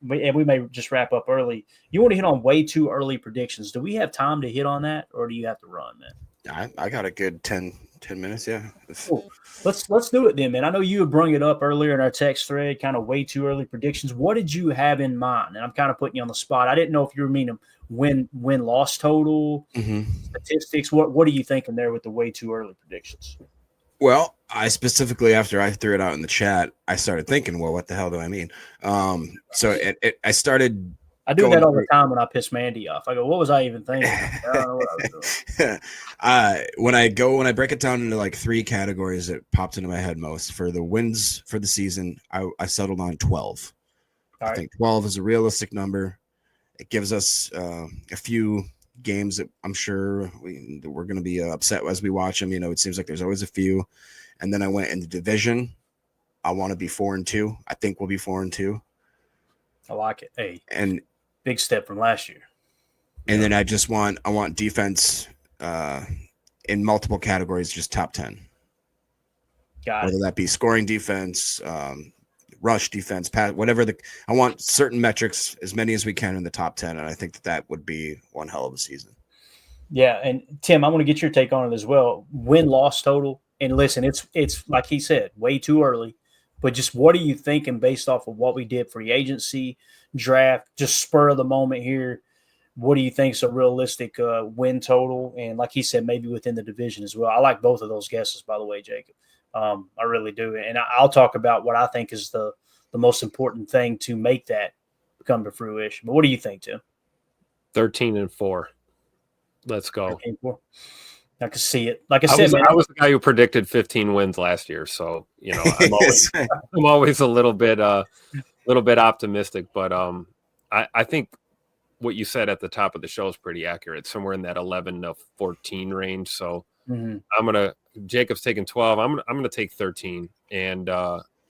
we may just wrap up early. You want to hit on way too early predictions. Do we have time to hit on that, or do you have to run, man? I got a good 10 minutes. Yeah. Cool. Let's do it then, man. I know you had brung it up earlier in our text thread, kind of way too early predictions. What did you have in mind? And I'm kind of putting you on the spot. I didn't know if you were meaning win loss total, statistics. What are you thinking there with the way too early predictions? Well, I specifically, after I threw it out in the chat, I started thinking, well, what the hell do I mean? So I started. I do that all the time when I piss Mandy off. I go, what was I even thinking? I don't know what I was doing. When I break it down into like 3 categories that popped into my head most for the wins for the season, I settled on 12. I think 12 is a realistic number. It gives us a few games that I'm sure we're going to be upset as we watch them. It seems like there's always a few. And then I went in the division. I want to be 4-2. I think we'll be 4-2. I like it. Hey, and big step from last year. And then I want defense in multiple categories, just top 10. Whether that be scoring defense, rush defense, pass, whatever I want certain metrics, as many as we can in the top 10. And I think that would be one hell of a season. Yeah. And Tim, I want to get your take on it as well. Win-loss total. And listen, it's like he said, way too early. But just what are you thinking based off of what we did free agency, draft, just spur of the moment here? What do you think is a realistic win total? And like he said, maybe within the division as well. I like both of those guesses, by the way, Jacob. I really do. And I'll talk about what I think is the most important thing to make that come to fruition. But what do you think, Tim? 13-4. Let's go. 13-4. I can see it. Like I said, I was the guy who predicted 15 wins last year, so I'm always a little bit optimistic. But I think what you said at the top of the show is pretty accurate, somewhere in that 11-14 range. So Jacob's taking 12. I'm gonna take 13. And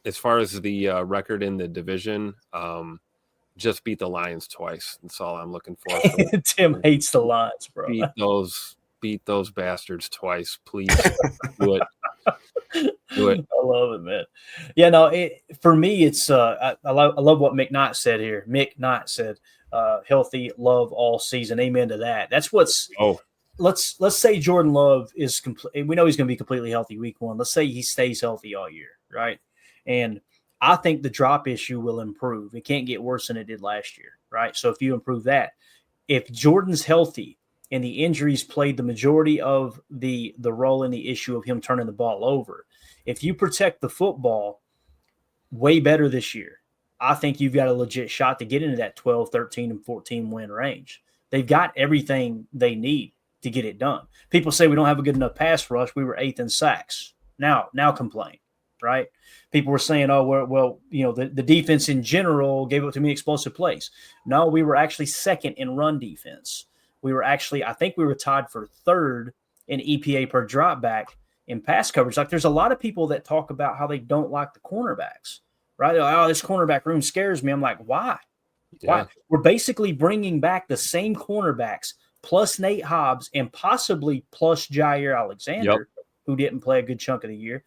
as far as the record in the division, just beat the Lions twice. That's all I'm looking for. Tim hates the Lions, bro. Beat those bastards twice, please. Do it. I love it, man. Yeah, no. For me, it's I love what Mick Knight said here. Mick Knight said, "Healthy, love all season." Amen to that. That's what's. Oh, let's say Jordan Love is complete. We know he's going to be completely healthy week 1. Let's say he stays healthy all year, right? And I think the drop issue will improve. It can't get worse than it did last year, right? So if you improve that, if Jordan's healthy and the injuries played the majority of the role in the issue of him turning the ball over, if you protect the football way better this year, I think you've got a legit shot to get into that 12, 13, and 14 win range. They've got everything they need to get it done. People say we don't have a good enough pass rush. We were 8th in sacks. Now complain, right? People were saying, oh, the defense in general gave up too many explosive plays. No, we were actually 2nd in run defense. I think we were tied for 3rd in EPA per drop back in pass coverage. Like there's a lot of people that talk about how they don't like the cornerbacks, right? They're like, oh, this cornerback room scares me. I'm like, why? Yeah. Why? We're basically bringing back the same cornerbacks plus Nate Hobbs and possibly plus Jair Alexander, who didn't play a good chunk of the year.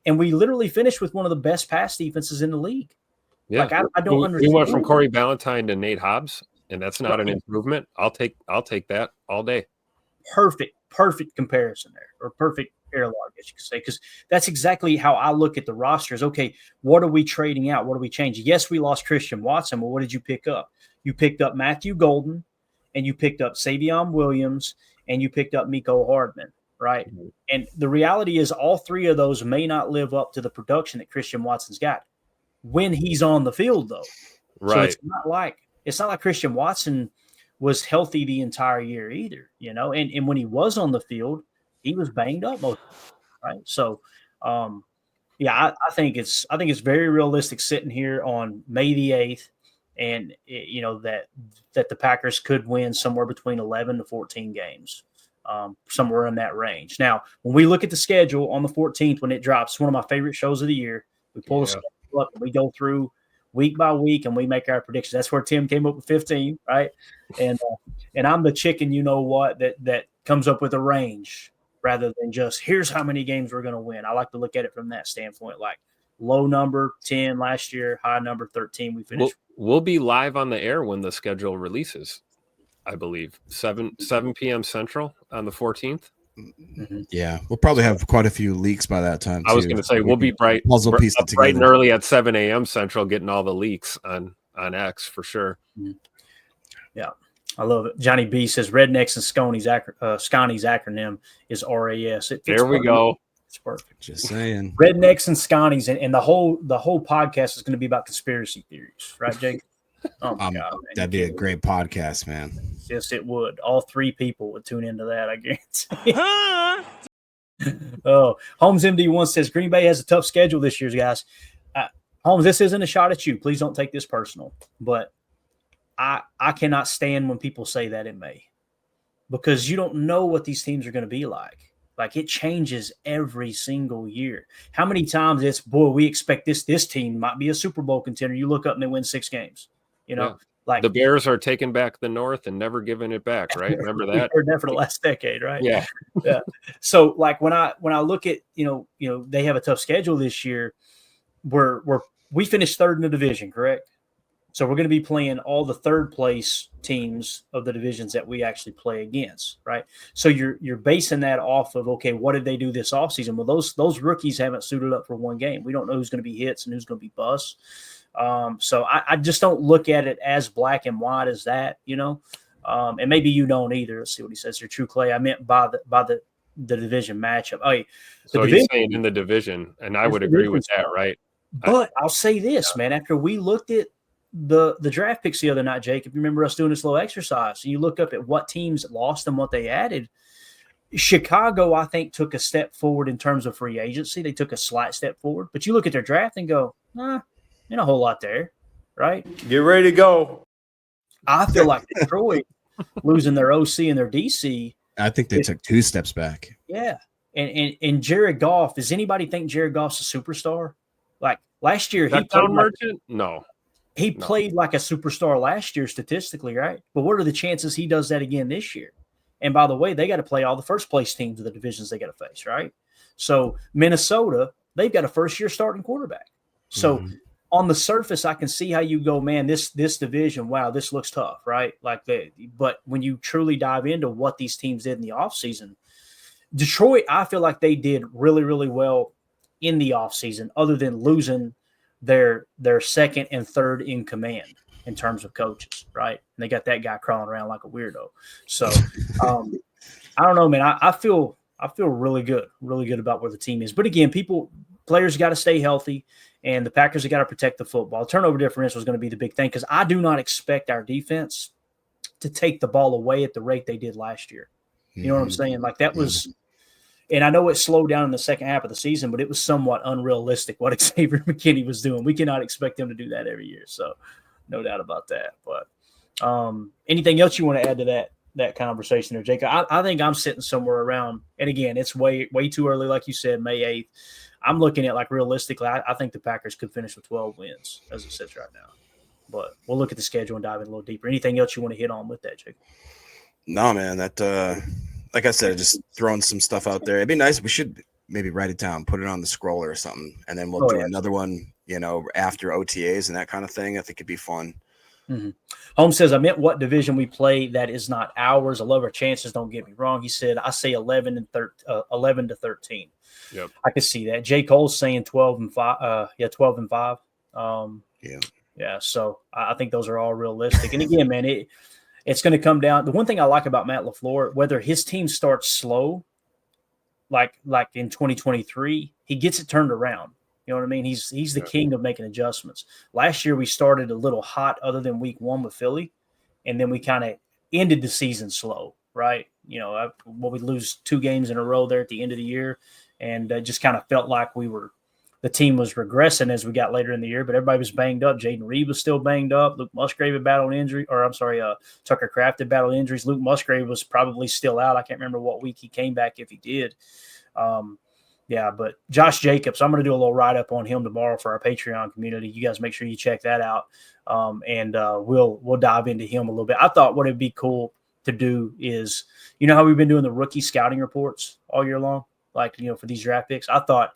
And we literally finished with one of the best pass defenses in the league. Yeah. Like I don't understand. We went from Corey Ballantyne to Nate Hobbs. And that's not an improvement. I'll take that all day. Perfect comparison there, or perfect parallel, I guess you could say, because that's exactly how I look at the rosters. Okay, what are we trading out? What are we changing? Yes, we lost Christian Watson, but what did you pick up? You picked up Matthew Golden, and you picked up Savion Williams, and you picked up Mecole Hardman, right? Mm-hmm. And the reality is all 3 of those may not live up to the production that Christian Watson's got when he's on the field, though. Right. So it's not like Christian Watson was healthy the entire year either, and when he was on the field, he was banged up most of the time, right? So, I think it's very realistic sitting here on May the 8th, and that the Packers could win somewhere between 11 to 14 games, somewhere in that range. Now, when we look at the schedule on the 14th when it drops, one of my favorite shows of the year. We pull the schedule up and we go through week by week, and we make our predictions. That's where Tim came up with 15, right? And I'm the chicken, that comes up with a range rather than just here's how many games we're going to win. I like to look at it from that standpoint. Like, Low number 10 last year, high number 13. We finished. We'll be live on the air when the schedule releases, I believe. 7 p.m. Central on the 14th. Mm-hmm. Yeah, we'll probably have quite a few leaks by that time. I was going to say we'll be bright and early at 7 a.m. Central, getting all the leaks on X for sure. Mm-hmm. Yeah, I love it. Johnny B says Rednecks and Sconies acronym is RAS. There we go. It's perfect. Just saying. Rednecks and Sconies, and the whole podcast is going to be about conspiracy theories, right, Jake? Oh my God, man. That'd be a great podcast, man. Yes, it would. All 3 people would tune into that, I guarantee. Oh, Holmes MD1 says Green Bay has a tough schedule this year, guys. Holmes, this isn't a shot at you. Please don't take this personal. But I cannot stand when people say that in May, because you don't know what these teams are going to be like. Like, it changes every single year. How many times it's, boy, we expect this team might be a Super Bowl contender. You look up and they win 6 games. You know, like the Bears are taking back the North and never giving it back, right? Remember that? Heard that for the last decade, right? Yeah. Yeah. So, like, when I look at, you know, they have a tough schedule this year. We finished 3rd in the division, correct? So we're going to be playing all the 3rd place teams of the divisions that we actually play against, right? So you're basing that off of, okay, what did they do this offseason? Well, those rookies haven't suited up for 1 game. We don't know who's going to be hits and who's going to be busts. So I just don't look at it as black and white as that, you know. And maybe you don't either. Let's see what he says here. True Clay. I meant by the division matchup. Oh, so he's saying in the division, and I would agree with that, right? But I'll say this, man. After we looked at the draft picks the other night, Jake, if you remember us doing this little exercise, and you look up at what teams lost and what they added, Chicago, I think, took a step forward in terms of free agency. They took a slight step forward. But you look at their draft and go, ain't a whole lot there, right? Get ready to go. I feel like Detroit losing their OC and their DC. I think they took 2 steps back. Yeah. And Jared Goff, does anybody think Jared Goff's a superstar? Like last year, he played like a superstar last year statistically, right? But what are the chances he does that again this year? And by the way, they got to play all the first place teams of the divisions they got to face, right? So Minnesota, they've got a first-year starting quarterback. So on the surface, I can see how you go, man, this division, wow, this looks tough, right? But when you truly dive into what these teams did in the offseason, Detroit, I feel like they did really, really well in the offseason, other than losing their 2nd and 3rd in command in terms of coaches, right? And they got that guy crawling around like a weirdo. So I don't know, man. I feel really good about where the team is. But again, players got to stay healthy, and the Packers have got to protect the football. Turnover differential is going to be the big thing, because I do not expect our defense to take the ball away at the rate they did last year. You know what I'm saying? Like, that was – and I know it slowed down in the second half of the season, but it was somewhat unrealistic what Xavier McKinney was doing. We cannot expect him to do that every year. So no doubt about that. But anything else you want to add to that conversation there, Jacob? I think I'm sitting somewhere around, and again, it's way too early, like you said, May 8th. I'm looking at, like, realistically, I think the Packers could finish with 12 wins as it sits right now. But we'll look at the schedule and dive in a little deeper. Anything else you want to hit on with that, Jacob? No, man, that like I said, just throwing some stuff out there. It'd be nice. We should maybe write it down, put it on the scroller or something, and then we'll do another one, you know, after OTAs and that kind of thing. I think it'd be fun. Mm-hmm. Holmes says, I meant what division we play that is not ours. I love our chances. Don't get me wrong. He said, I say 11 to 13. Yep. I could see that. J. Cole's saying 12 and 5. 12 and 5. Yeah. So I think those are all realistic. And again, man, it's going to come down. The one thing I like about Matt LaFleur, whether his team starts slow, like in 2023, he gets it turned around. You know what I mean? He's the king of making adjustments. Last year we started a little hot, other than week 1 with Philly, and then we kind of ended the season slow, right? You know, we lose 2 games in a row there at the end of the year, and just kind of felt like the team was regressing as we got later in the year, but everybody was banged up. Jaden Reed was still banged up. Luke Musgrave had battled injury, Tucker Kraft had battled injuries. Luke Musgrave was probably still out. I can't remember what week he came back, if he did. But Josh Jacobs, I'm going to do a little write-up on him tomorrow for our Patreon community. You guys make sure you check that out, and we'll dive into him a little bit. I thought what would be cool to do is, you know how we've been doing the rookie scouting reports all year long, like, you know, for these draft picks? I thought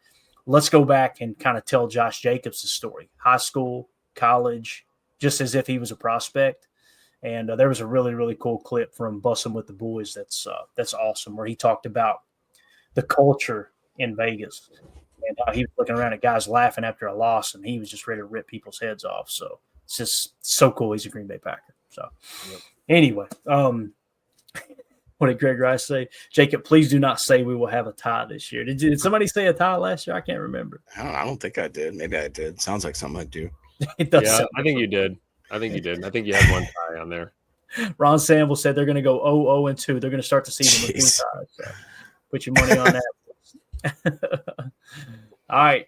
let's go back and kind of tell Josh Jacobs' story, high school, college, just as if he was a prospect. And there was a really, really cool clip from Bussin' with the Boys that's awesome, where he talked about the culture in Vegas and how he was looking around at guys laughing after a loss, and he was just ready to rip people's heads off. So it's just so cool. He's a Green Bay Packer. So anyway, what did Greg Rice say? Jacob, please do not say we will have a tie this year. Did somebody say a tie last year? I can't remember. I don't think I did. Maybe I did. Sounds like something I do. It does. I think you did. I think you did. I think you had one tie on there. Ron Sample said they're going to go 0-2. They're going to start the season with 2 ties. So put your money on that. All right.